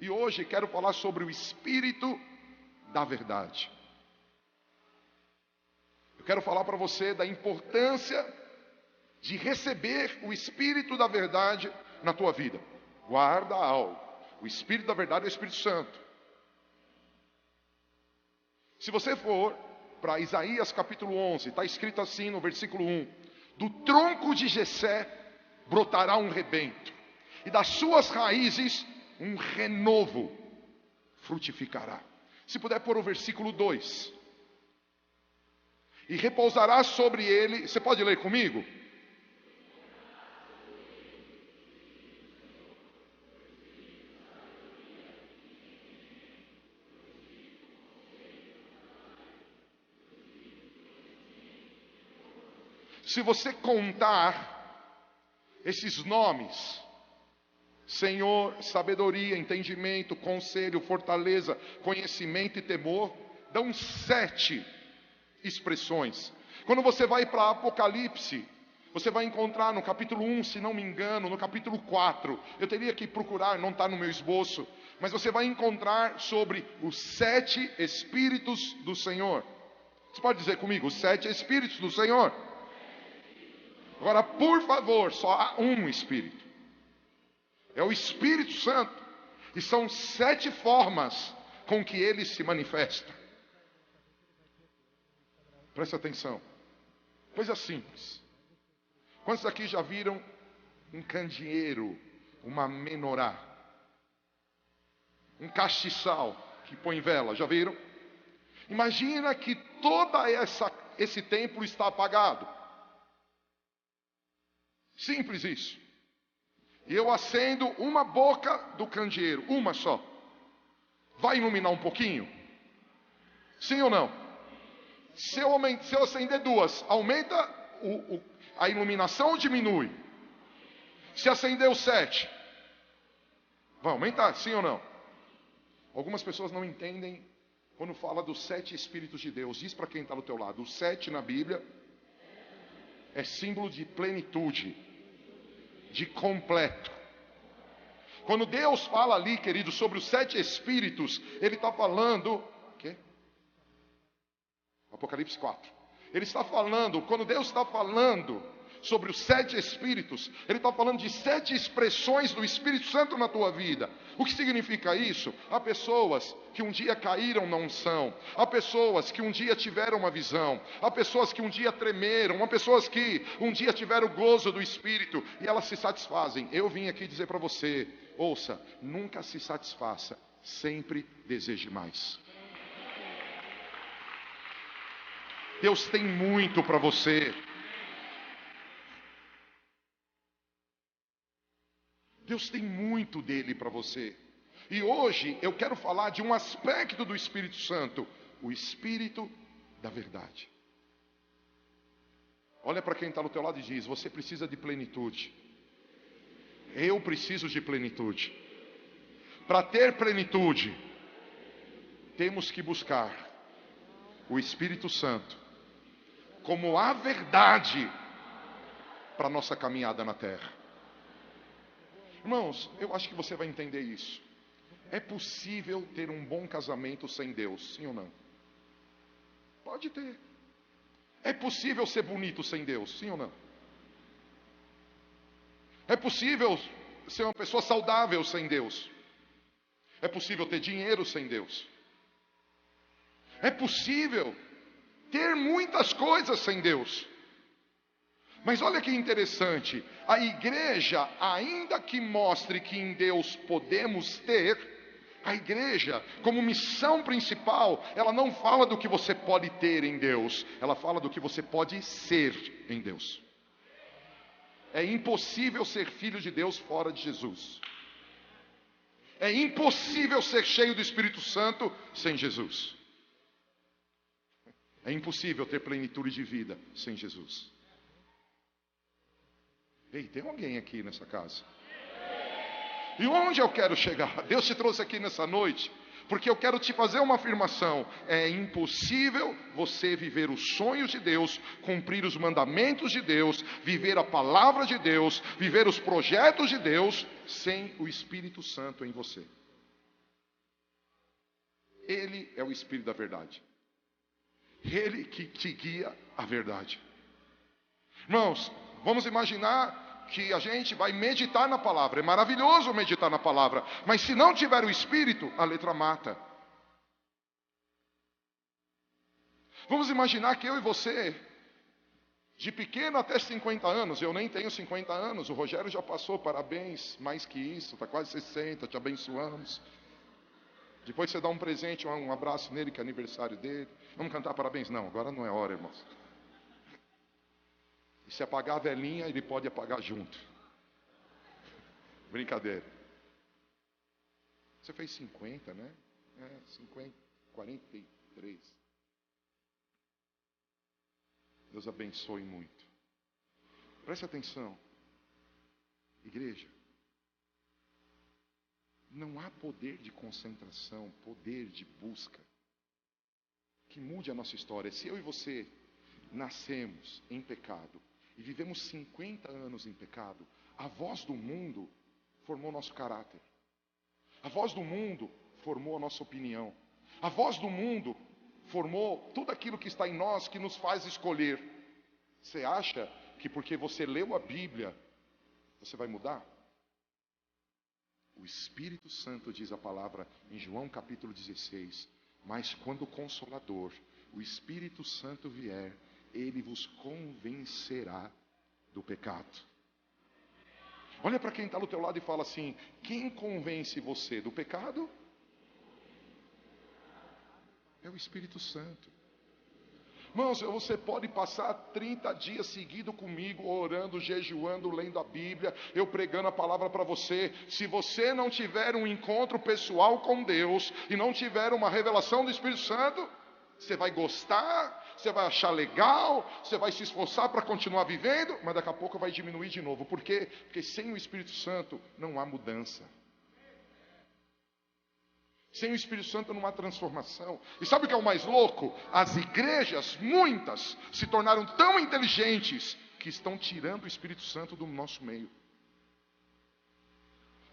E hoje quero falar sobre o Espírito da verdade. Eu quero falar para você da importância de receber o Espírito da verdade na tua vida. Guarda algo. O Espírito da verdade é o Espírito Santo. Se você for para Isaías capítulo 11, está escrito assim no versículo 1: do tronco de Jessé brotará um rebento, e das suas raízes um renovo frutificará. Se puder pôr o versículo 2: e repousará sobre ele. Você pode ler comigo? Se você contar esses nomes: Senhor, sabedoria, entendimento, conselho, fortaleza, conhecimento e temor, dão 7 expressões. Quando você vai para Apocalipse, você vai encontrar no capítulo 1, se não me engano, no capítulo 4, eu teria que procurar, não está no meu esboço, mas você vai encontrar sobre os 7 Espíritos do Senhor. Você pode dizer comigo: os 7 Espíritos do Senhor? Agora, por favor, só há um Espírito. É o Espírito Santo. E são 7 formas com que ele se manifesta. Preste atenção. Coisa simples. Quantos aqui já viram um candeeiro, uma menorá, um castiçal que põe vela? Já viram? Imagina que todo esse templo está apagado. Simples isso. E eu acendo uma boca do candeeiro, uma só. Vai iluminar um pouquinho? Sim ou não? Se eu acender 2, aumenta a iluminação ou diminui? Se acender o 7, vai aumentar, sim ou não? Algumas pessoas não entendem quando fala dos 7 Espíritos de Deus. Diz para quem está do teu lado: o 7 na Bíblia é símbolo de plenitude, de completo. Quando Deus fala ali, querido, sobre os 7 Espíritos, Ele está falando, o quê? Apocalipse 4. Ele está falando, quando Deus está falando sobre os 7 Espíritos, Ele está falando de 7 expressões do Espírito Santo na tua vida. O que significa isso? Há pessoas que um dia caíram na unção, há pessoas que um dia tiveram uma visão, há pessoas que um dia tremeram, há pessoas que um dia tiveram o gozo do Espírito e elas se satisfazem. Eu vim aqui dizer para você: ouça, nunca se satisfaça, sempre deseje mais. Deus tem muito para você. Deus tem muito dele para você. E hoje eu quero falar de um aspecto do Espírito Santo: o Espírito da verdade. Olha para quem está do teu lado e diz: você precisa de plenitude. Eu preciso de plenitude. Para ter plenitude, temos que buscar o Espírito Santo como a verdade para a nossa caminhada na terra. Irmãos, eu acho que você vai entender isso. É possível ter um bom casamento sem Deus, sim ou não? Pode ter. É possível ser bonito sem Deus, sim ou não? É possível ser uma pessoa saudável sem Deus. É possível ter dinheiro sem Deus. É possível ter muitas coisas sem Deus. Mas olha que interessante, a igreja, ainda que mostre que em Deus podemos ter, a igreja, como missão principal, ela não fala do que você pode ter em Deus, ela fala do que você pode ser em Deus. É impossível ser filho de Deus fora de Jesus. É impossível ser cheio do Espírito Santo sem Jesus. É impossível ter plenitude de vida sem Jesus. Ei, tem alguém aqui nessa casa? E onde eu quero chegar? Deus te trouxe aqui nessa noite porque eu quero te fazer uma afirmação: é impossível você viver os sonhos de Deus, cumprir os mandamentos de Deus, viver a palavra de Deus, viver os projetos de Deus, sem o Espírito Santo em você. Ele é o Espírito da verdade. Ele que te guia à verdade. Irmãos, vamos imaginar que a gente vai meditar na palavra. É maravilhoso meditar na palavra, mas se não tiver o Espírito, a letra mata. Vamos imaginar que eu e você, de pequeno até 50 anos, eu nem tenho 50 anos, o Rogério já passou, parabéns, mais que isso, está quase 60, te abençoamos. Depois você dá um presente, um abraço nele, que é aniversário dele. Vamos cantar parabéns? Não, agora não é hora, irmãos. E se apagar a velhinha, ele pode apagar junto. Brincadeira. Você fez 50, né? 50, 43. Deus abençoe muito. Preste atenção. Igreja. Não há poder de concentração, poder de busca, que mude a nossa história. Se eu e você nascemos em pecado e vivemos 50 anos em pecado, a voz do mundo formou nosso caráter. A voz do mundo formou a nossa opinião. A voz do mundo formou tudo aquilo que está em nós, que nos faz escolher. Você acha que porque você leu a Bíblia, você vai mudar? O Espírito Santo, diz a palavra em João capítulo 16, mas quando o Consolador, o Espírito Santo vier, ele vos convencerá do pecado. Olha para quem está do teu lado e fala assim: quem convence você do pecado? É o Espírito Santo. Irmãos, você pode passar 30 dias seguidos comigo, orando, jejuando, lendo a Bíblia, eu pregando a palavra para você. Se você não tiver um encontro pessoal com Deus e não tiver uma revelação do Espírito Santo, você vai gostar, você vai achar legal, você vai se esforçar para continuar vivendo, mas daqui a pouco vai diminuir de novo. Por quê? Porque sem o Espírito Santo não há mudança. Sem o Espírito Santo não há transformação. E sabe o que é o mais louco? As igrejas, muitas, se tornaram tão inteligentes que estão tirando o Espírito Santo do nosso meio.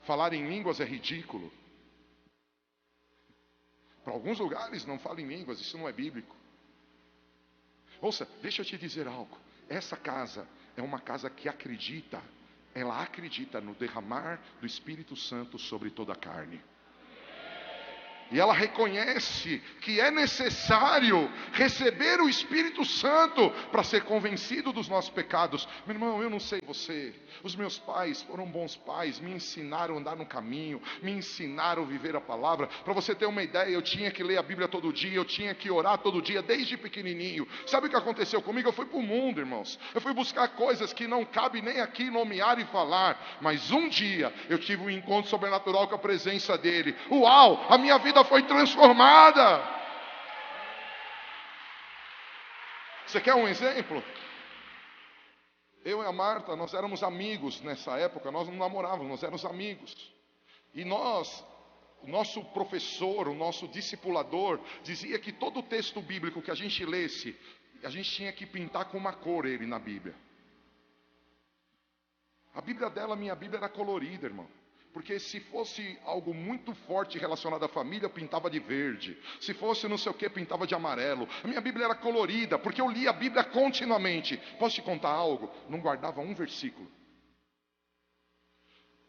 Falar em línguas é ridículo. Para alguns lugares não falam em línguas, isso não é bíblico. Ouça, deixa eu te dizer algo. Essa casa é uma casa que acredita, ela acredita no derramar do Espírito Santo sobre toda a carne. E ela reconhece que é necessário receber o Espírito Santo para ser convencido dos nossos pecados. Meu irmão, eu não sei você, os meus pais foram bons pais, me ensinaram a andar no caminho, me ensinaram a viver a palavra. Para você ter uma ideia, eu tinha que ler a Bíblia todo dia, eu tinha que orar todo dia, desde pequenininho. Sabe o que aconteceu comigo? Eu fui para o mundo, irmãos. Eu fui buscar coisas que não cabe nem aqui nomear e falar. Mas um dia eu tive um encontro sobrenatural com a presença dele. Uau, a minha vida foi transformada. Você quer um exemplo? Eu e a Marta, nós éramos amigos nessa época, nós não namorávamos, nós éramos amigos. E o nosso professor, o nosso discipulador, dizia que todo o texto bíblico que a gente lesse, a gente tinha que pintar com uma cor ele na Bíblia. A Bíblia dela, minha Bíblia, era colorida, irmão. Porque se fosse algo muito forte relacionado à família, eu pintava de verde. Se fosse não sei o que, pintava de amarelo. A minha Bíblia era colorida, porque eu lia a Bíblia continuamente. Posso te contar algo? Não guardava um versículo.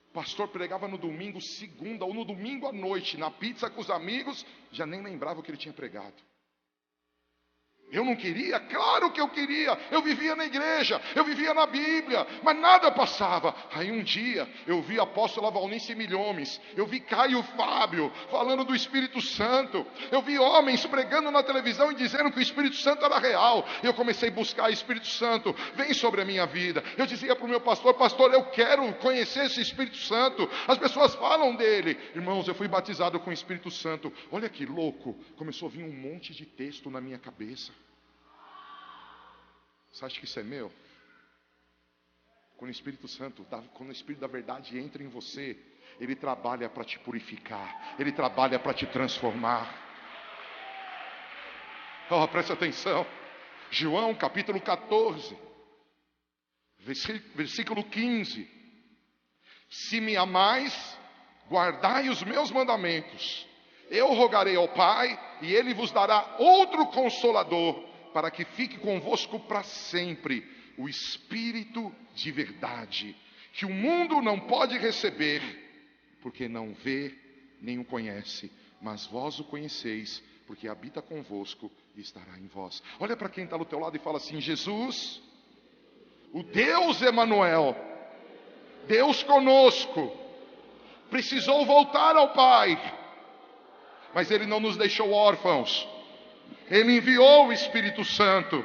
O pastor pregava no domingo, segunda, ou no domingo à noite, na pizza com os amigos, já nem lembrava o que ele tinha pregado. Eu não queria? Claro que eu queria. Eu vivia na igreja, eu vivia na Bíblia, mas nada passava. Aí um dia eu vi a apóstola Valnice Milhomes, eu vi Caio Fábio falando do Espírito Santo, eu vi homens pregando na televisão e dizendo que o Espírito Santo era real. Eu comecei a buscar: Espírito Santo, vem sobre a minha vida. Eu dizia para o meu pastor: pastor, eu quero conhecer esse Espírito Santo. As pessoas falam dele. Irmãos, eu fui batizado com o Espírito Santo. Olha que louco, começou a vir um monte de texto na minha cabeça. Você acha que isso é meu? Quando o Espírito Santo, quando o Espírito da verdade entra em você, ele trabalha para te purificar, ele trabalha para te transformar. Oh, preste atenção. João capítulo 14, versículo 15. Se me amais, guardai os meus mandamentos, Eu rogarei ao Pai, e Ele vos dará outro Consolador, para que fique convosco para sempre, o Espírito de verdade, que o mundo não pode receber, porque não vê nem o conhece, mas vós o conheceis, porque habita convosco e estará em vós. Olha para quem está do teu lado e fala assim: Jesus, o Deus Emanuel, Deus conosco, precisou voltar ao Pai, mas Ele não nos deixou órfãos. Ele enviou o Espírito Santo.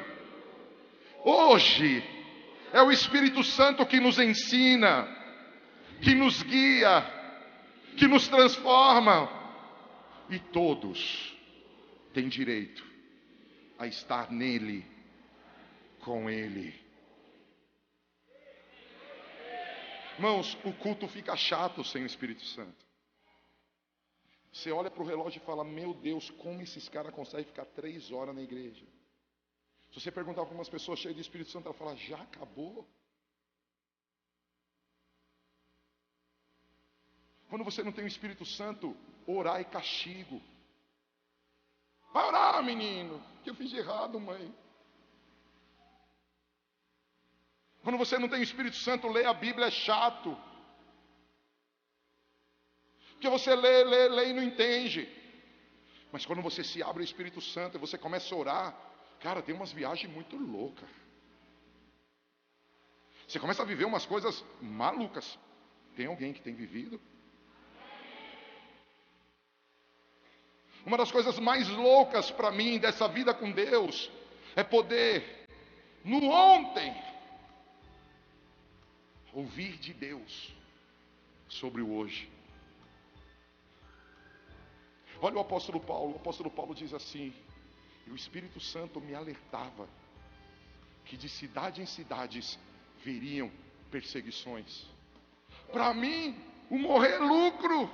Hoje é o Espírito Santo que nos ensina, que nos guia, que nos transforma. E todos têm direito a estar nele, com Ele. Irmãos, o culto fica chato sem o Espírito Santo. Você olha para o relógio e fala: meu Deus, como esses caras conseguem ficar 3 horas na igreja? Se você perguntar para umas pessoas cheias de Espírito Santo, ela fala: já acabou? Quando você não tem o Espírito Santo, orar é castigo. Vai orar, menino, que eu fiz de errado, mãe. Quando você não tem o Espírito Santo, ler a Bíblia é chato. Porque você lê e não entende. Mas quando você se abre ao Espírito Santo e você começa a orar, cara, tem umas viagens muito loucas. Você começa a viver umas coisas malucas. Tem alguém que tem vivido? Uma das coisas mais loucas para mim dessa vida com Deus é poder, no ontem, ouvir de Deus sobre o hoje. Olha o apóstolo Paulo diz assim: e o Espírito Santo me alertava que de cidade em cidades viriam perseguições. Para mim, o morrer é lucro,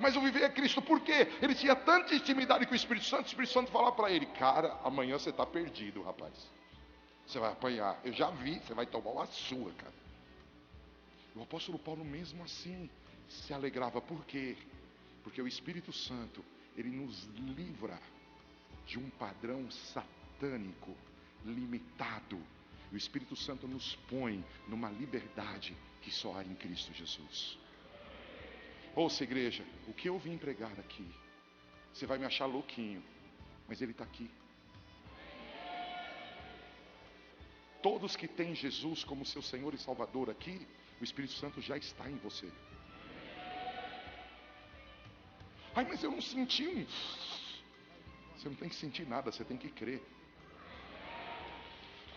mas o viver é Cristo. Por quê? Ele tinha tanta intimidade com o Espírito Santo falava para ele: cara, amanhã você está perdido, rapaz. Você vai apanhar. Eu já vi, você vai tomar uma sua, cara. O apóstolo Paulo mesmo assim se alegrava. Por quê? Porque o Espírito Santo, ele nos livra de um padrão satânico, limitado. O Espírito Santo nos põe numa liberdade que só há em Cristo Jesus. Ouça, igreja, o que eu vim pregar aqui, você vai me achar louquinho, mas Ele está aqui. Todos que têm Jesus como seu Senhor e Salvador aqui, o Espírito Santo já está em você. Ai, mas eu não senti um... Você não tem que sentir nada, você tem que crer.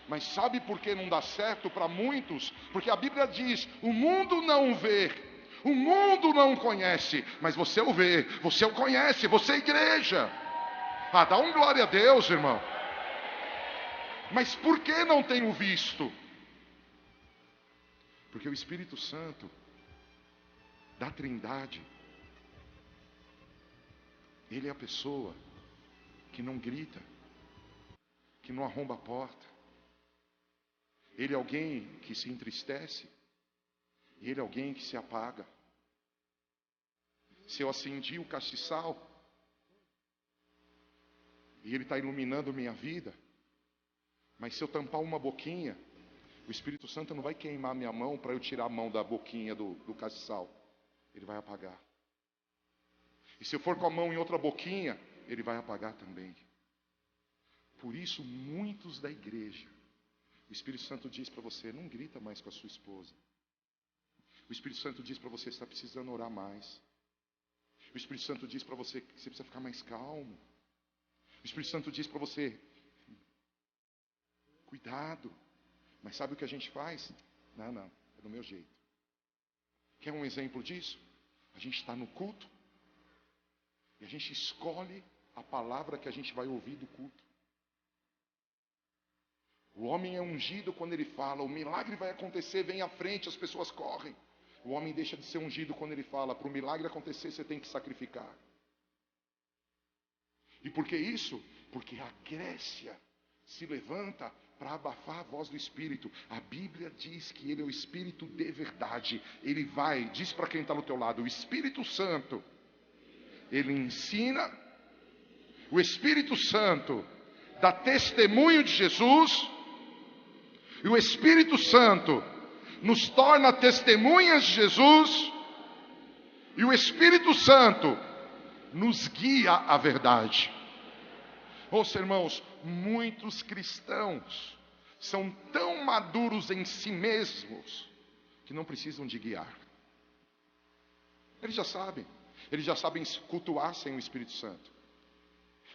Mas sabe por que não dá certo para muitos? Porque a Bíblia diz: o mundo não vê, o mundo não conhece, mas você o vê, você o conhece, você é igreja. Ah, dá um glória a Deus, irmão. Mas por que não tenho visto? Porque o Espírito Santo da Trindade, Ele é a pessoa que não grita, que não arromba a porta. Ele é alguém que se entristece, e Ele é alguém que se apaga. Se eu acendi o castiçal, e Ele está iluminando minha vida, mas se eu tampar uma boquinha, o Espírito Santo não vai queimar minha mão para eu tirar a mão da boquinha do castiçal. Ele vai apagar. E se eu for com a mão em outra boquinha, Ele vai apagar também. Por isso, muitos da igreja, o Espírito Santo diz para você: não grita mais com a sua esposa. O Espírito Santo diz para você: você está precisando orar mais. O Espírito Santo diz para você que você precisa ficar mais calmo. O Espírito Santo diz para você: cuidado. Mas sabe o que a gente faz? Não, é do meu jeito. Quer um exemplo disso? A gente está no culto e a gente escolhe a palavra que a gente vai ouvir do culto. O homem é ungido quando ele fala: o milagre vai acontecer, vem à frente, as pessoas correm. O homem deixa de ser ungido quando ele fala: para o milagre acontecer, você tem que sacrificar. E por que isso? Porque a Grécia se levanta para abafar a voz do Espírito. A Bíblia diz que Ele é o Espírito de verdade. Ele vai, diz para quem está no teu lado: o Espírito Santo, ele ensina, o Espírito Santo dá testemunho de Jesus, e o Espírito Santo nos torna testemunhas de Jesus, e o Espírito Santo nos guia à verdade. Ouça, irmãos, muitos cristãos são tão maduros em si mesmos que não precisam de guiar. Eles já sabem cultuar sem o Espírito Santo.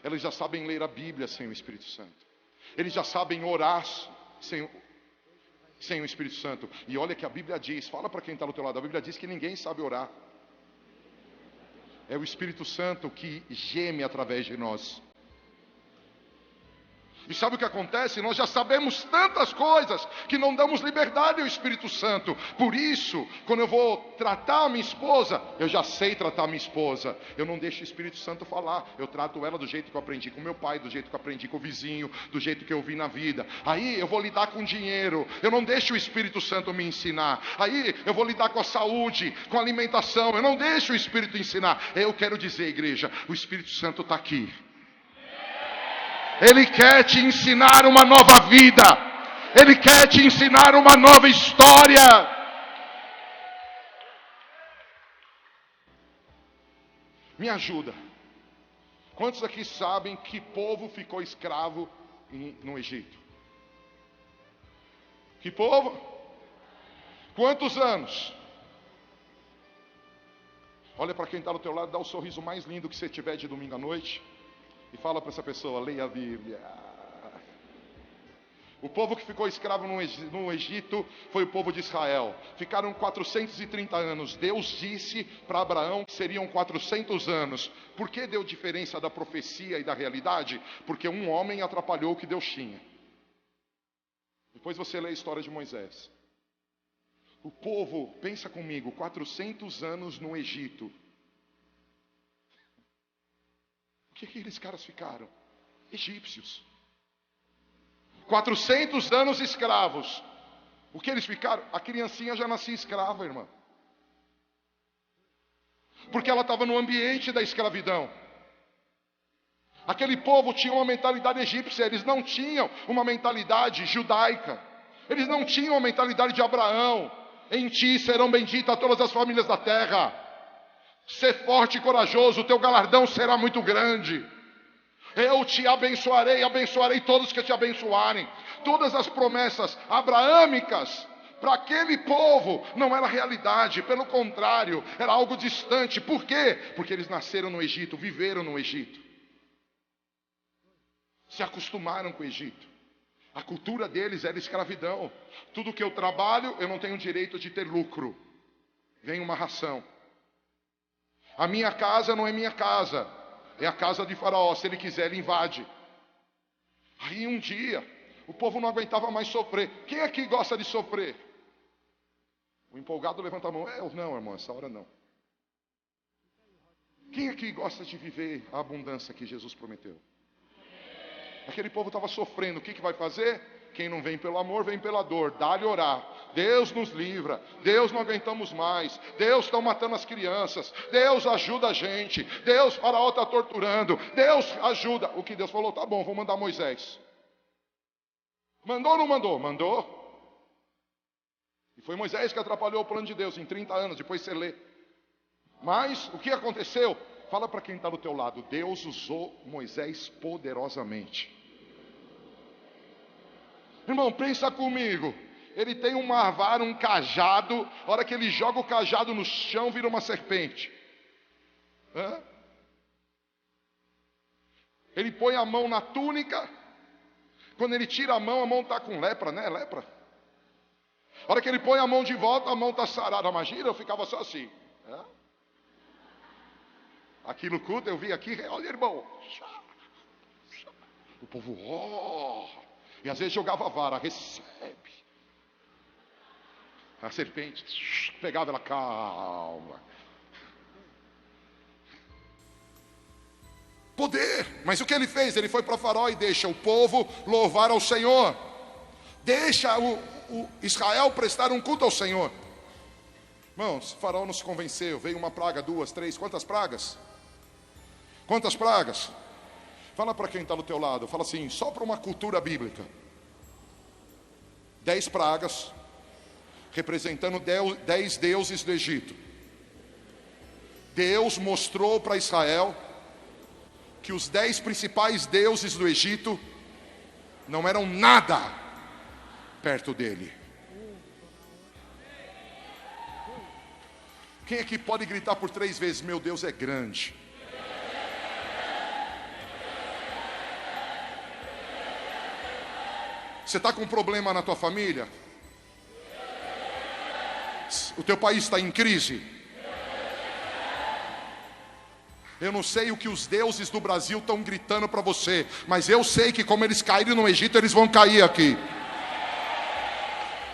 Eles já sabem ler a Bíblia sem o Espírito Santo. Eles já sabem orar sem o Espírito Santo. E olha que a Bíblia diz, fala para quem está do teu lado, a Bíblia diz que ninguém sabe orar. É o Espírito Santo que geme através de nós. E sabe o que acontece? Nós já sabemos tantas coisas que não damos liberdade ao Espírito Santo. Por isso, quando eu vou tratar a minha esposa, eu já sei tratar a minha esposa. Eu não deixo o Espírito Santo falar. Eu trato ela do jeito que eu aprendi com meu pai, do jeito que eu aprendi com o vizinho, do jeito que eu vi na vida. Aí eu vou lidar com dinheiro. Eu não deixo o Espírito Santo me ensinar. Aí eu vou lidar com a saúde, com a alimentação. Eu não deixo o Espírito ensinar. Eu quero dizer, igreja, o Espírito Santo está aqui. Ele quer te ensinar uma nova vida. Ele quer te ensinar uma nova história. Me ajuda. Quantos aqui sabem que povo ficou escravo no Egito? Que povo? Quantos anos? Olha para quem está do teu lado, dá o sorriso mais lindo que você tiver de domingo à noite. E fala para essa pessoa, leia a Bíblia. O povo que ficou escravo no Egito foi o povo de Israel. Ficaram 430 anos. Deus disse para Abraão que seriam 400 anos. Por que deu diferença da profecia e da realidade? Porque um homem atrapalhou o que Deus tinha. Depois você lê a história de Moisés. O povo, pensa comigo, 400 anos no Egito. O que aqueles caras ficaram? Egípcios. 400 anos escravos. O que eles ficaram? A criancinha já nascia escrava, irmã. Porque ela estava no ambiente da escravidão. Aquele povo tinha uma mentalidade egípcia. Eles não tinham uma mentalidade judaica. Eles não tinham a mentalidade de Abraão. Em ti serão benditas todas as famílias da terra. Ser forte e corajoso, o teu galardão será muito grande. Eu te abençoarei, abençoarei todos que te abençoarem. Todas as promessas abraâmicas para aquele povo não era realidade, pelo contrário, era algo distante. Por quê? Porque eles nasceram no Egito, viveram no Egito. Se acostumaram com o Egito. A cultura deles era escravidão. Tudo que eu trabalho, eu não tenho direito de ter lucro. Vem uma ração. A minha casa não é minha casa, é a casa de Faraó. Se ele quiser, ele invade. Aí um dia, o povo não aguentava mais sofrer. Quem aqui gosta de sofrer? O empolgado levanta a mão. Não, irmão, essa hora não. Quem aqui gosta de viver a abundância que Jesus prometeu? Aquele povo estava sofrendo. O que vai fazer? Quem não vem pelo amor, vem pela dor. Dá-lhe orar. Deus nos livra. Deus não aguentamos mais. Deus está matando as crianças. Deus ajuda a gente. Deus, Faraó está torturando. Deus ajuda. O que Deus falou? Tá bom, vou mandar Moisés. Mandou ou não mandou? Mandou. E foi Moisés que atrapalhou o plano de Deus em 30 anos. Depois você lê. Mas o que aconteceu? Fala para quem está do teu lado. Deus usou Moisés poderosamente. Irmão, pensa comigo. Ele tem uma vara, um cajado. A hora que ele joga o cajado no chão, vira uma serpente. Ele põe a mão na túnica. Quando ele tira a mão está com lepra, né? Lepra. A hora que ele põe a mão de volta, a mão está sarada. Imagina, eu ficava só assim. Aqui no culto, eu vi aqui, olha, irmão. O povo, E às vezes jogava a vara, recebe. A serpente pegava ela, calma. Poder. Mas o que ele fez? Ele foi para Faraó e deixa o povo louvar ao Senhor. Deixa o Israel prestar um culto ao Senhor. Irmãos, Faraó não se convenceu. Veio uma praga, 2, 3, quantas pragas? Quantas pragas? Fala para quem está do teu lado, fala assim, só para uma cultura bíblica. 10 pragas, representando 10 deuses do Egito. Deus mostrou para Israel que os 10 principais deuses do Egito não eram nada perto dele. Quem aqui pode gritar por 3 vezes, meu Deus é grande? Você está com um problema na tua família? O teu país está em crise? Eu não sei o que os deuses do Brasil estão gritando para você, mas eu sei que como eles caíram no Egito, eles vão cair aqui.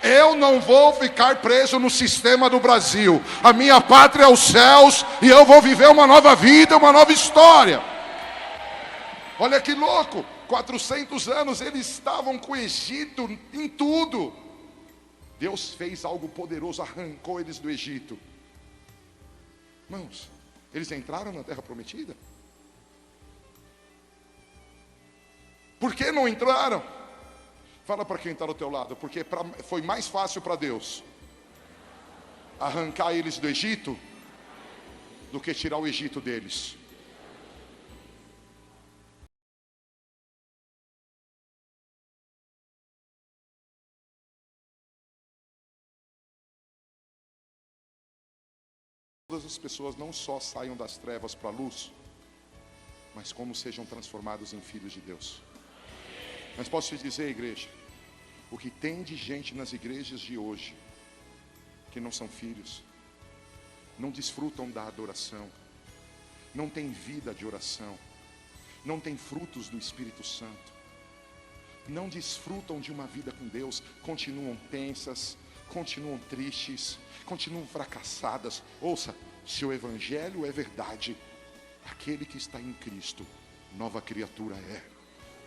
Eu não vou ficar preso no sistema do Brasil. A minha pátria é os céus e eu vou viver uma nova vida, uma nova história. Olha que louco, 400 anos eles estavam com o Egito em tudo. Deus fez algo poderoso, arrancou eles do Egito. Irmãos, eles entraram na terra prometida? Por que não entraram? Fala para quem está do teu lado, porque foi mais fácil para Deus arrancar eles do Egito do que tirar o Egito deles. Todas as pessoas não só saiam das trevas para a luz, mas como sejam transformados em filhos de Deus. Mas posso te dizer, igreja, o que tem de gente nas igrejas de hoje que não são filhos, não desfrutam da adoração, não tem vida de oração, não tem frutos do Espírito Santo, não desfrutam de uma vida com Deus, continuam tensas, continuam tristes, continuam fracassadas. Ouça, se o Evangelho é verdade, aquele que está em Cristo, nova criatura é.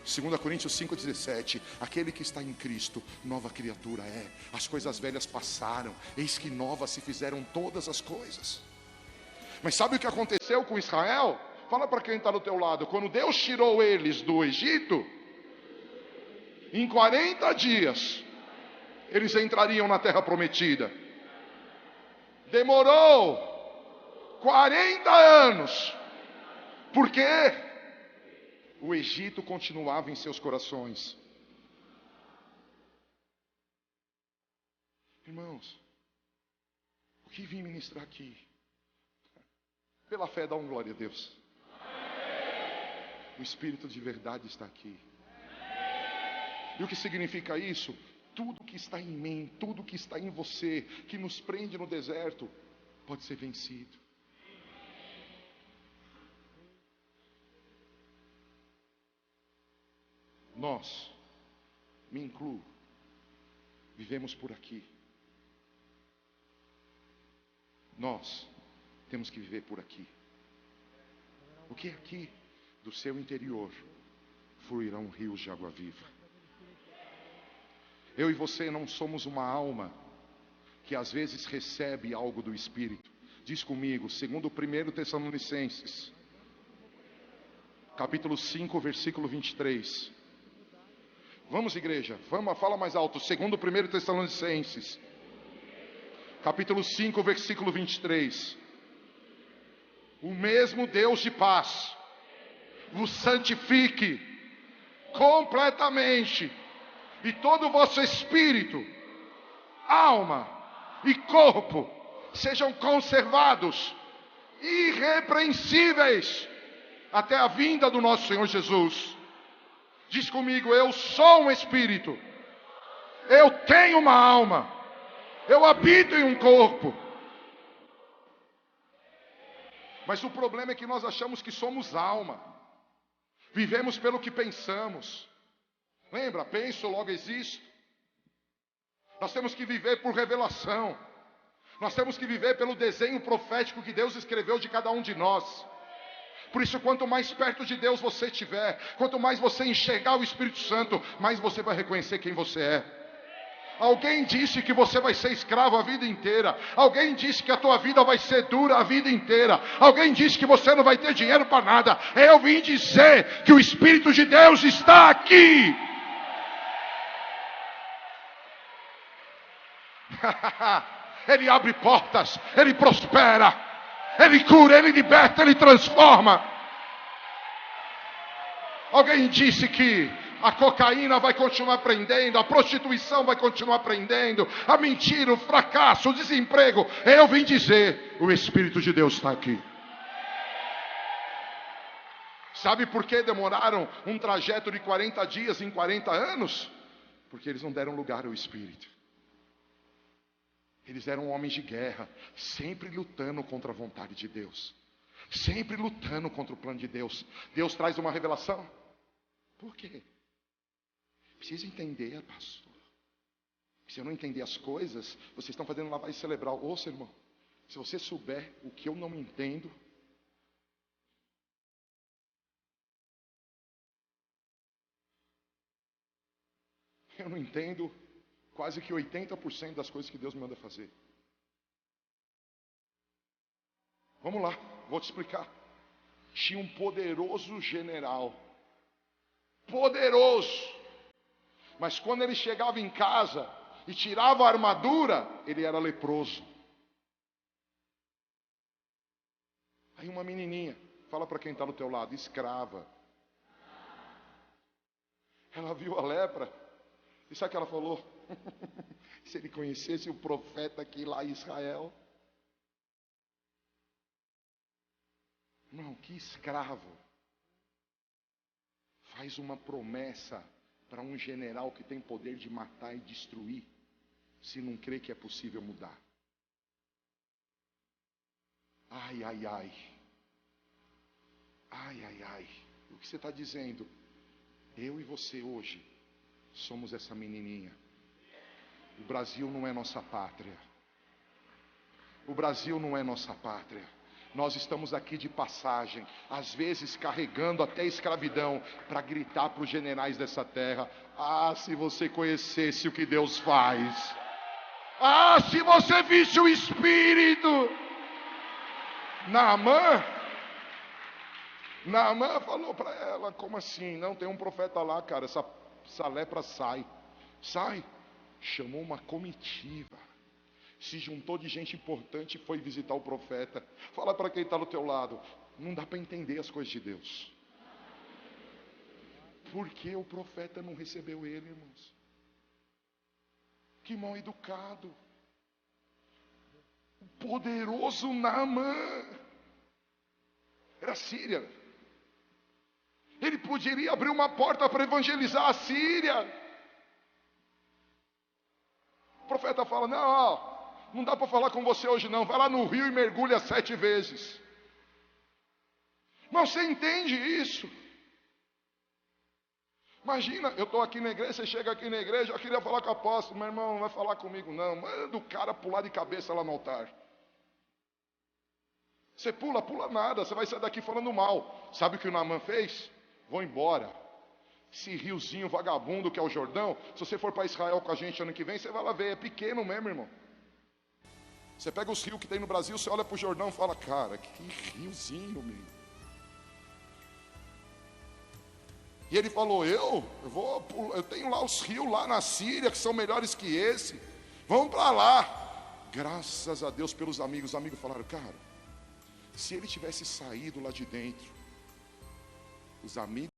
2 Coríntios 5,17, aquele que está em Cristo, nova criatura é. As coisas velhas passaram, eis que novas se fizeram todas as coisas. Mas sabe o que aconteceu com Israel? Fala para quem está do teu lado, quando Deus tirou eles do Egito, em 40 dias, eles entrariam na terra prometida. Demorou 40 anos. Por quê? O Egito continuava em seus corações. Irmãos, o que vim ministrar aqui? Pela fé, dá glória a Deus. O Espírito de verdade está aqui. E o que significa isso? Tudo que está em mim, tudo que está em você, que nos prende no deserto, pode ser vencido. Nós, me incluo, vivemos por aqui. Nós temos que viver por aqui. O que é aqui? Do seu interior fluirão rios de água viva. Eu e você não somos uma alma que às vezes recebe algo do Espírito. Diz comigo, segundo 1 Tessalonicenses, capítulo 5, versículo 23. Vamos, igreja, vamos, fala mais alto. Segundo 1 Tessalonicenses, capítulo 5, versículo 23. O mesmo Deus de paz vos santifique completamente, e todo o vosso espírito, alma e corpo sejam conservados irrepreensíveis até a vinda do nosso Senhor Jesus. Diz comigo, eu sou um espírito, eu tenho uma alma, eu habito em um corpo. Mas o problema é que nós achamos que somos alma, vivemos pelo que pensamos. Lembra, penso, logo existo. Nós temos que viver por revelação, nós temos que viver pelo desenho profético que Deus escreveu de cada um de nós. Por isso, quanto mais perto de Deus você estiver, quanto mais você enxergar o Espírito Santo, mais você vai reconhecer quem você é. Alguém disse que você vai ser escravo a vida inteira. Alguém disse que a tua vida vai ser dura a vida inteira. Alguém disse que você não vai ter dinheiro para nada. Eu vim dizer que o Espírito de Deus está aqui. Ele abre portas, Ele prospera, Ele cura, Ele liberta, Ele transforma. Alguém disse que a cocaína vai continuar prendendo, a prostituição vai continuar prendendo, a mentira, o fracasso, o desemprego. Eu vim dizer, o Espírito de Deus está aqui. Sabe por que demoraram um trajeto de 40 dias em 40 anos? Porque eles não deram lugar ao Espírito. Eles eram homens de guerra, sempre lutando contra a vontade de Deus, sempre lutando contra o plano de Deus. Deus traz uma revelação. Por quê? Precisa entender, pastor. Se eu não entender as coisas, vocês estão fazendo lavagem cerebral. Ouça, irmão, se você souber o que eu não entendo, eu não entendo quase que 80% das coisas que Deus me manda fazer. Vamos lá, vou te explicar. Tinha um poderoso general. Poderoso. Mas quando ele chegava em casa e tirava a armadura, ele era leproso. Aí uma menininha, fala para quem está do teu lado, escrava. Ela viu a lepra. E sabe o que ela falou? Se ele conhecesse o profeta aqui lá em Israel. Não, que escravo faz uma promessa para um general que tem poder de matar e destruir, se não crê que é possível mudar. Ai, ai, ai. Ai, ai, ai. O que você está dizendo? Eu e você hoje somos essa menininha. O Brasil não é nossa pátria. O Brasil não é nossa pátria. Nós estamos aqui de passagem, às vezes carregando até escravidão, para gritar para os generais dessa terra: ah, se você conhecesse o que Deus faz. Ah, se você visse o Espírito. Naamã falou para ela: como assim? Não, tem um profeta lá, cara, essa lepra sai. Chamou uma comitiva, se juntou de gente importante e foi visitar o profeta. Fala para quem está do teu lado, não dá para entender as coisas de Deus. Por que o profeta não recebeu ele, irmãos? Que mal educado. O poderoso Naamã era Síria. Ele poderia abrir uma porta para evangelizar a Síria. O profeta fala: não dá para falar com você hoje não. Vai lá no rio e mergulha 7 vezes. Mas você entende isso? Imagina, eu estou aqui na igreja, você chega aqui na igreja, eu queria falar com o apóstolo. Meu irmão, não vai falar comigo não. Manda o cara pular de cabeça lá no altar. Você pula nada, você vai sair daqui falando mal. Sabe o que o Naamã fez? Vou embora. Esse riozinho vagabundo que é o Jordão, se você for para Israel com a gente ano que vem, você vai lá ver, é pequeno mesmo, irmão. Você pega os rios que tem no Brasil, você olha para o Jordão e fala: cara, que riozinho, meu. E ele falou: eu tenho lá os rios lá na Síria que são melhores que esse. Vamos para lá. Graças a Deus pelos amigos. Os amigos falaram: cara, se ele tivesse saído lá de dentro, os amigos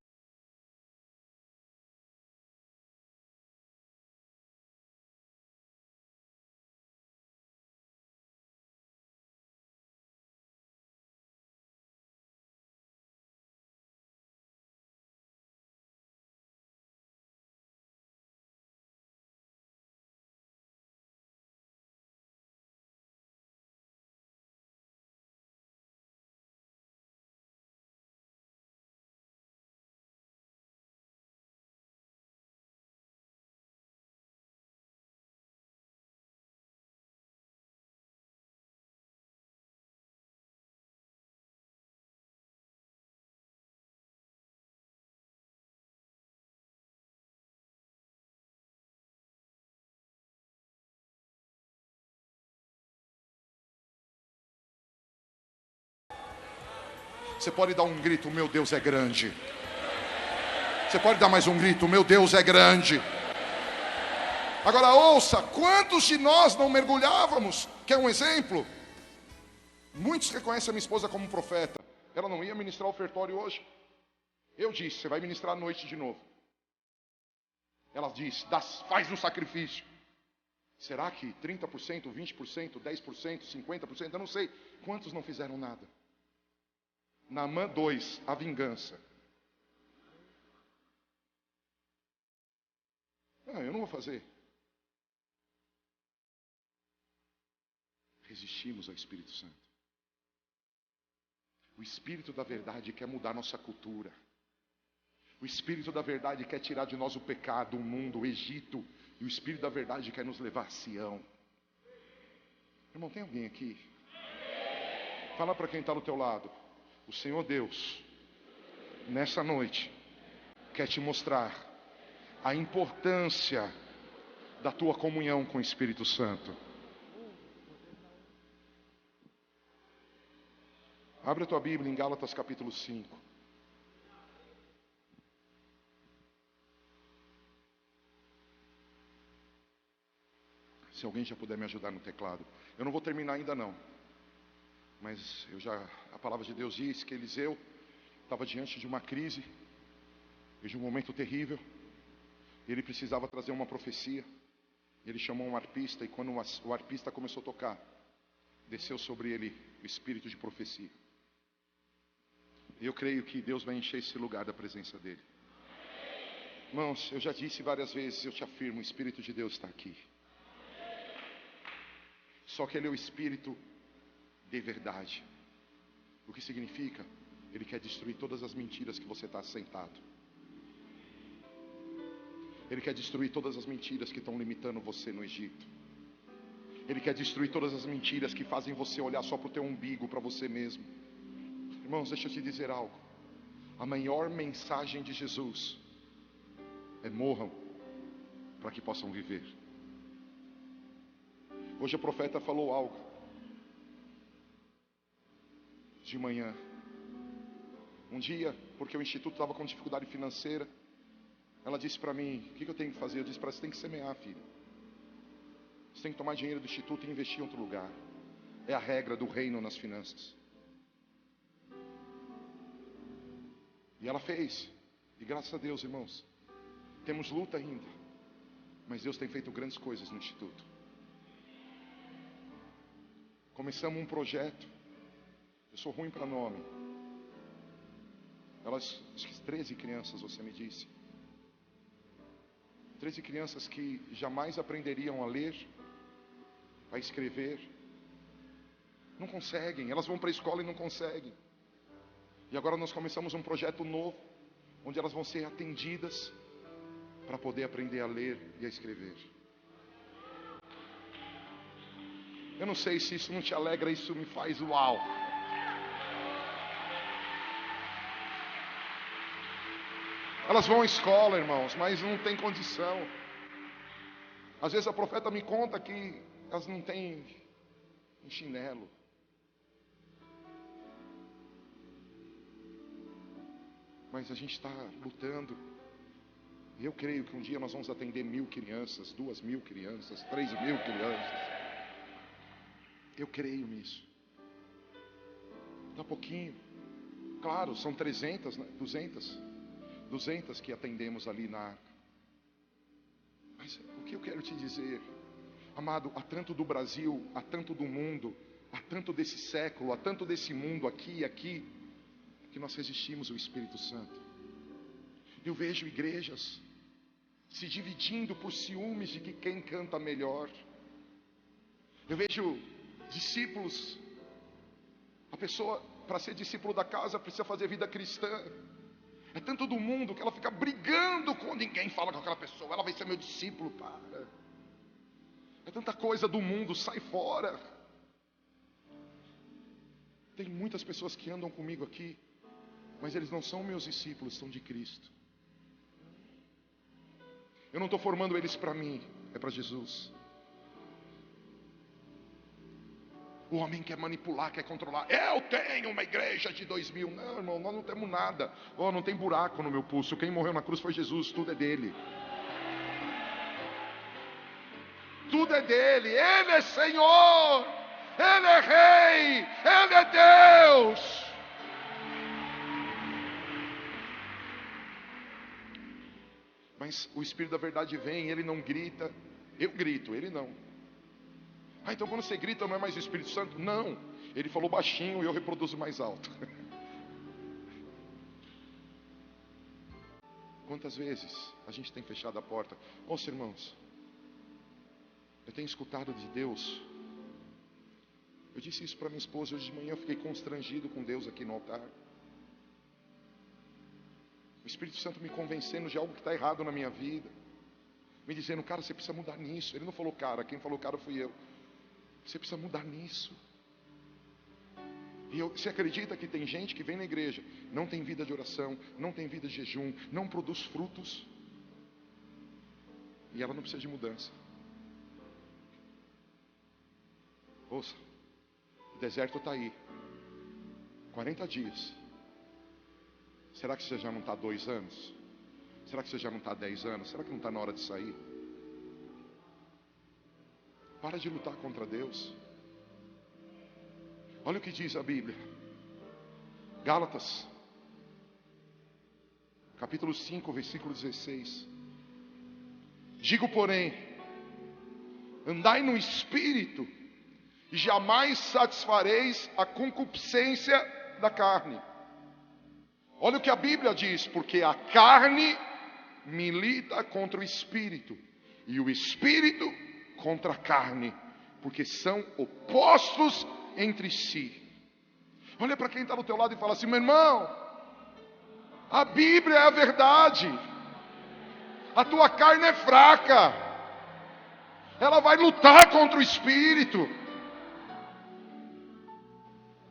Você pode dar um grito, meu Deus é grande. Você pode dar mais um grito, meu Deus é grande. Agora ouça, quantos de nós não mergulhávamos? Quer um exemplo? Muitos reconhecem a minha esposa como profeta. Ela não ia ministrar o ofertório hoje. Eu disse, você vai ministrar à noite de novo. Ela disse, faz um sacrifício. Será que 30%, 20%, 10%, 50%? Eu não sei. Quantos não fizeram nada? Naamã 2, a vingança. Eu não vou fazer. Resistimos ao Espírito Santo. O Espírito da verdade quer mudar nossa cultura. O Espírito da verdade quer tirar de nós o pecado, o mundo, o Egito. E o Espírito da verdade quer nos levar a Sião. Irmão, tem alguém aqui? Fala para quem está do teu lado. O Senhor Deus, nessa noite, quer te mostrar a importância da tua comunhão com o Espírito Santo. Abre a tua Bíblia em Gálatas capítulo 5. Se alguém já puder me ajudar no teclado. Eu não vou terminar ainda não. Mas a palavra de Deus diz que Eliseu estava diante de uma crise, e de um momento terrível. Ele precisava trazer uma profecia. Ele chamou um arpista, e quando o arpista começou a tocar, desceu sobre ele o espírito de profecia. E eu creio que Deus vai encher esse lugar da presença dele. Irmãos, eu já disse várias vezes, eu te afirmo, o Espírito de Deus está aqui. Só que ele é o Espírito de verdade. O que significa? Ele quer destruir todas as mentiras que você está sentado. Ele quer destruir todas as mentiras que estão limitando você no Egito. Ele quer destruir todas as mentiras que fazem você olhar só para o teu umbigo, para você mesmo. Irmãos, deixa eu te dizer algo. A maior mensagem de Jesus é: morram para que possam viver. Hoje a profeta falou algo de manhã. Um dia, porque o instituto estava com dificuldade financeira, ela disse para mim, o que eu tenho que fazer? Eu disse para ela, você tem que semear, filho. Você tem que tomar dinheiro do instituto e investir em outro lugar. É a regra do reino nas finanças. E ela fez. E graças a Deus, irmãos, temos luta ainda, mas Deus tem feito grandes coisas no instituto. Começamos um projeto. Eu sou ruim para nome. Acho que 13 crianças, você me disse. 13 crianças que jamais aprenderiam a ler, a escrever. Não conseguem. Elas vão para a escola e não conseguem. E agora nós começamos um projeto novo, onde elas vão ser atendidas para poder aprender a ler e a escrever. Eu não sei se isso não te alegra, isso me faz uau. Elas vão à escola, irmãos, mas não tem condição. Às vezes a profeta me conta que elas não têm um chinelo. Mas a gente está lutando. E eu creio que um dia nós vamos atender 1.000 crianças, 2.000 crianças, 3.000 crianças. Eu creio nisso. Dá pouquinho. Claro, são 300, 200 que atendemos ali na arca. Mas o que eu quero te dizer, amado, há tanto do Brasil, há tanto do mundo, há tanto desse século, há tanto desse mundo aqui e aqui, que nós resistimos ao Espírito Santo. Eu vejo igrejas se dividindo por ciúmes de que quem canta melhor. Eu vejo discípulos, a pessoa para ser discípulo da casa precisa fazer vida cristã. É tanto do mundo que ela fica brigando com ninguém, fala com aquela pessoa, ela vai ser meu discípulo, para. É tanta coisa do mundo, sai fora. Tem muitas pessoas que andam comigo aqui, mas eles não são meus discípulos, são de Cristo. Eu não estou formando eles para mim, é para Jesus. O homem quer manipular, quer controlar. Eu tenho uma igreja de 2000. Não, irmão, nós não temos nada. Não tem buraco no meu pulso. Quem morreu na cruz foi Jesus, tudo é dele. Tudo é dele. Ele é Senhor. Ele é Rei. Ele é Deus. Mas o Espírito da verdade vem, ele não grita. Eu grito, ele não. Então quando você grita não é mais o Espírito Santo? Não, ele falou baixinho e eu reproduzo mais alto. Quantas vezes a gente tem fechado a porta? Ouça, irmãos, eu tenho escutado de Deus. Eu disse isso para minha esposa hoje de manhã. Eu fiquei constrangido com Deus aqui no altar. O Espírito Santo me convencendo de algo que está errado na minha vida, me dizendo, cara, você precisa mudar nisso. Ele não falou cara, quem falou cara fui eu. Você precisa mudar nisso. E você acredita que tem gente que vem na igreja, não tem vida de oração, não tem vida de jejum, não produz frutos, e ela não precisa de mudança. Ouça, o deserto está aí, 40 dias. Será que você já não está 2 anos? Será que você já não está 10 anos? Será que não está na hora de sair? Para de lutar contra Deus. Olha o que diz a Bíblia. Gálatas, capítulo 5, versículo 16. Digo, porém, andai no Espírito, e jamais satisfareis a concupiscência da carne. Olha o que a Bíblia diz, porque a carne milita contra o Espírito, e o Espírito contra a carne, porque são opostos entre si. Olha para quem está do teu lado e fala assim, meu irmão, a Bíblia é a verdade, a tua carne é fraca, ela vai lutar contra o Espírito.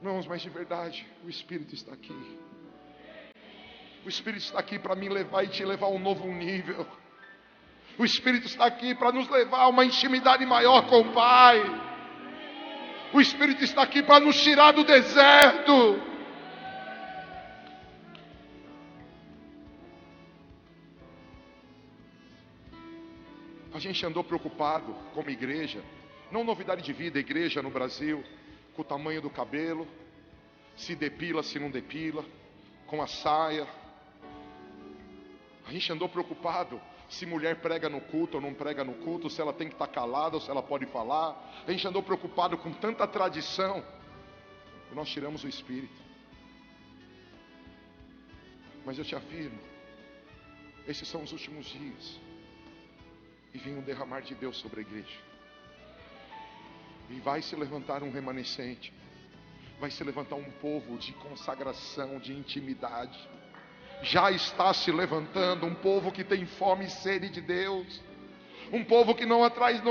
Irmãos, mas de verdade, o Espírito está aqui. O Espírito está aqui para me levar e te levar a um novo nível. O Espírito está aqui para nos levar a uma intimidade maior com o Pai. O Espírito está aqui para nos tirar do deserto. A gente andou preocupado como igreja, não novidade de vida, igreja no Brasil, com o tamanho do cabelo, se depila, se não depila, com a saia. A gente andou preocupado se mulher prega no culto ou não prega no culto, se ela tem que estar calada ou se ela pode falar. A gente andou preocupado com tanta tradição, e nós tiramos o Espírito. Mas eu te afirmo, esses são os últimos dias, e vem um derramar de Deus sobre a igreja, e vai se levantar um remanescente, vai se levantar um povo de consagração, de intimidade. Já está se levantando um povo que tem fome e sede de Deus. Um povo que não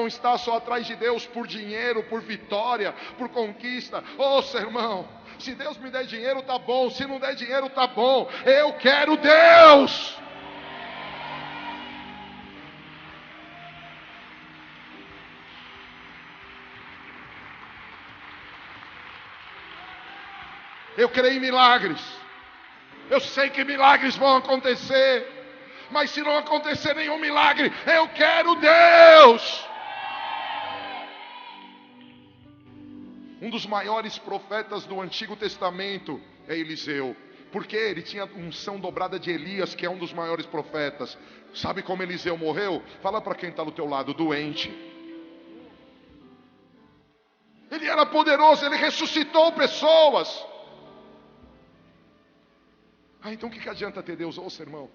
está só atrás de Deus por dinheiro, por vitória, por conquista. Ouça, irmão, se Deus me der dinheiro tá bom, se não der dinheiro tá bom. Eu quero Deus. Eu creio em milagres. Eu sei que milagres vão acontecer, mas se não acontecer nenhum milagre, eu quero Deus. Um dos maiores profetas do Antigo Testamento é Eliseu, porque ele tinha unção dobrada de Elias, que é um dos maiores profetas. Sabe como Eliseu morreu? Fala para quem está do teu lado, doente. Ele era poderoso, ele ressuscitou pessoas. Então o que adianta ter Deus? Ouça, irmão,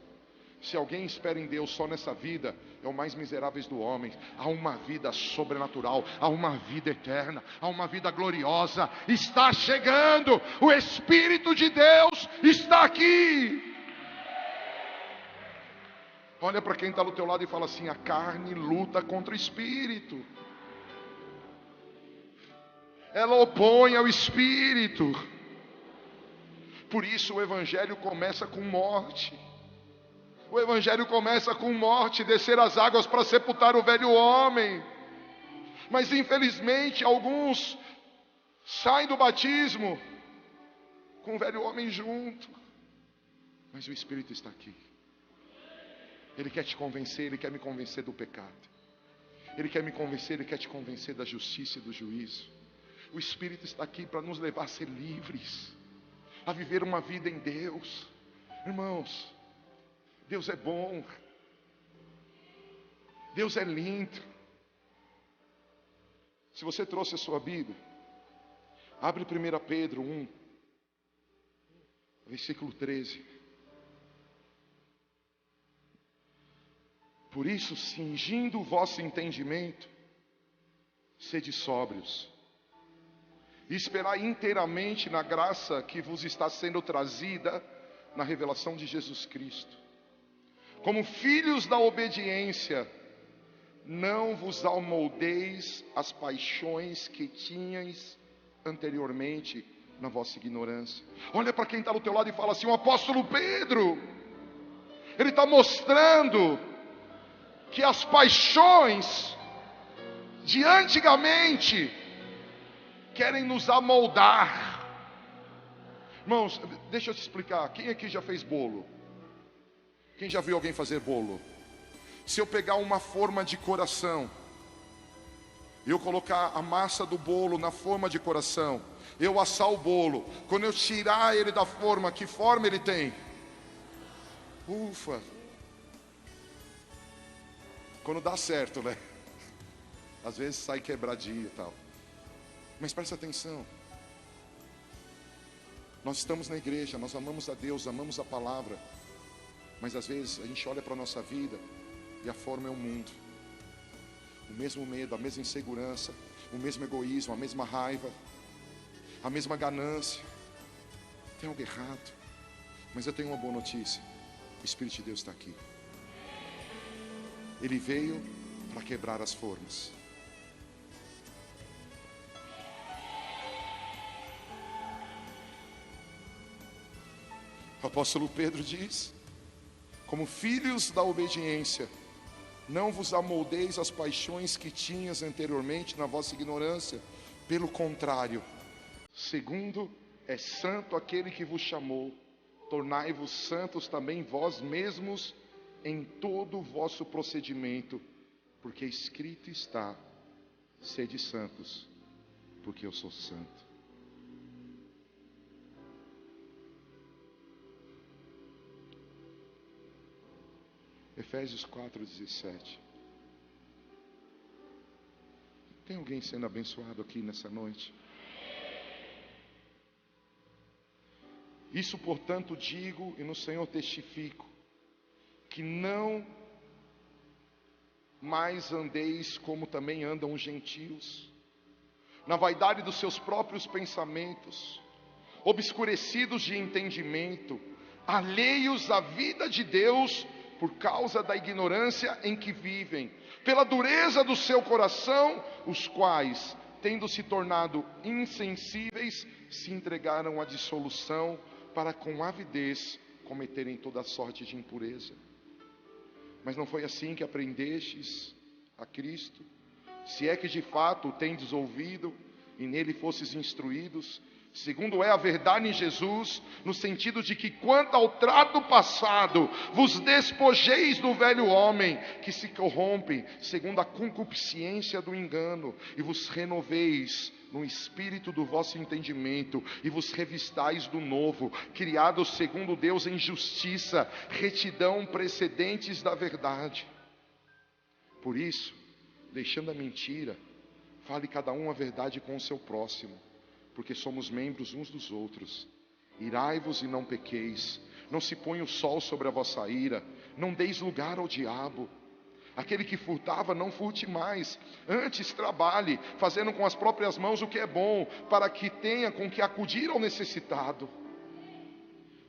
se alguém espera em Deus só nessa vida, é o mais miserável do homem. Há uma vida sobrenatural, há uma vida eterna, há uma vida gloriosa. Está chegando, o Espírito de Deus está aqui. Olha para quem está do teu lado e fala assim, a carne luta contra o Espírito, ela opõe ao Espírito. Por isso o Evangelho começa com morte. O Evangelho começa com morte, descer as águas para sepultar o velho homem. Mas infelizmente alguns Sai do batismo com o velho homem junto. Mas o Espírito está aqui. Ele quer te convencer, Ele quer me convencer do pecado. Ele quer me convencer, Ele quer te convencer da justiça e do juízo. O Espírito está aqui para nos levar a ser livres, a viver uma vida em Deus. Irmãos, Deus é bom. Deus é lindo. Se você trouxe a sua Bíblia, abre 1 Pedro 1, versículo 13. Por isso, cingindo o vosso entendimento, sede sóbrios, e esperai inteiramente na graça que vos está sendo trazida na revelação de Jesus Cristo. Como filhos da obediência, não vos amoldeis as paixões que tinhais anteriormente na vossa ignorância. Olha para quem está do teu lado e fala assim: o apóstolo Pedro, ele está mostrando que as paixões de antigamente querem nos amoldar. Irmãos, deixa eu te explicar. Quem aqui já fez bolo? Quem já viu alguém fazer bolo? Se eu pegar uma forma de coração, eu colocar a massa do bolo na forma de coração, eu assar o bolo, quando eu tirar ele da forma, que forma ele tem? Ufa! Quando dá certo, né? Às vezes sai quebradinho e tal. Mas presta atenção. Nós estamos na igreja, nós amamos a Deus, amamos a palavra. Mas às vezes a gente olha para a nossa vida e a forma é o mundo. O mesmo medo, a mesma insegurança, o mesmo egoísmo, a mesma raiva, a mesma ganância. Tem algo errado. Mas eu tenho uma boa notícia. O Espírito de Deus está aqui. Ele veio para quebrar as formas. O apóstolo Pedro diz: como filhos da obediência, não vos amoldeis as paixões que tinhas anteriormente na vossa ignorância. Pelo contrário, segundo é santo aquele que vos chamou, tornai-vos santos também vós mesmos em todo o vosso procedimento, porque escrito está: sede santos, porque eu sou santo. Efésios 4:17. Tem alguém sendo abençoado aqui nessa noite? Isso, portanto, digo e no Senhor testifico, que não mais andeis como também andam os gentios, na vaidade dos seus próprios pensamentos, obscurecidos de entendimento, alheios à vida de Deus, por causa da ignorância em que vivem, pela dureza do seu coração, os quais, tendo se tornado insensíveis, se entregaram à dissolução, para com avidez cometerem toda sorte de impureza. Mas não foi assim que aprendestes a Cristo, se é que de fato o tendes ouvido e nele fostes instruídos, segundo é a verdade em Jesus, no sentido de que quanto ao trato passado, vos despojeis do velho homem, que se corrompe segundo a concupiscência do engano, e vos renoveis no espírito do vosso entendimento, e vos revistais do novo, criados segundo Deus em justiça, retidão, precedentes da verdade. Por isso, deixando a mentira, fale cada um a verdade com o seu próximo, porque somos membros uns dos outros. Irai-vos e não pequeis, não se ponha o sol sobre a vossa ira, não deis lugar ao diabo. Aquele que furtava, não furte mais, antes trabalhe, fazendo com as próprias mãos o que é bom, para que tenha com que acudir ao necessitado.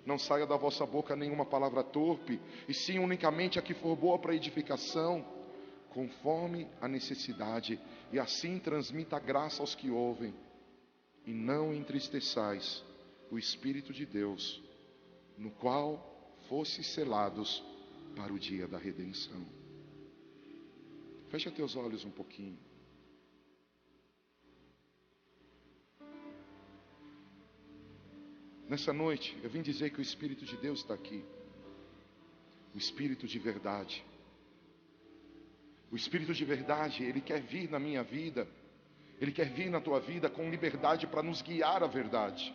Não saia da vossa boca nenhuma palavra torpe, e sim unicamente a que for boa para edificação, conforme a necessidade, e assim transmita a graça aos que ouvem. E não entristeçais o Espírito de Deus, no qual fostes selados para o dia da redenção. Fecha teus olhos um pouquinho. Nessa noite, eu vim dizer que o Espírito de Deus está aqui. O Espírito de verdade. O Espírito de verdade, Ele quer vir na minha vida. Ele quer vir na tua vida com liberdade para nos guiar à verdade.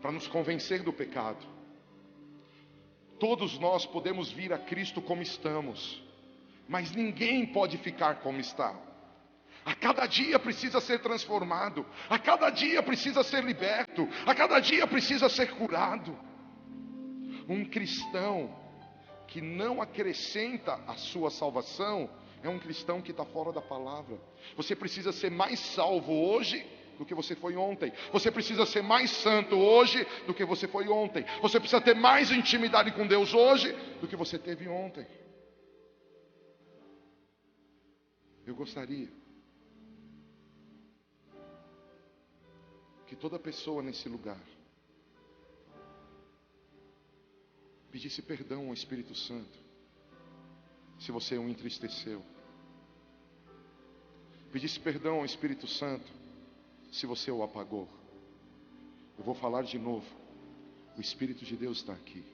Para nos convencer do pecado. Todos nós podemos vir a Cristo como estamos. Mas ninguém pode ficar como está. A cada dia precisa ser transformado. A cada dia precisa ser liberto. A cada dia precisa ser curado. Um cristão que não acrescenta a sua salvação é um cristão que está fora da palavra. Você precisa ser mais salvo hoje do que você foi ontem. Você precisa ser mais santo hoje do que você foi ontem. Você precisa ter mais intimidade com Deus hoje do que você teve ontem. Eu gostaria que toda pessoa nesse lugar pedisse perdão ao Espírito Santo, se você o entristeceu. Pedisse perdão ao Espírito Santo, se você o apagou. Eu vou falar de novo. O Espírito de Deus está aqui.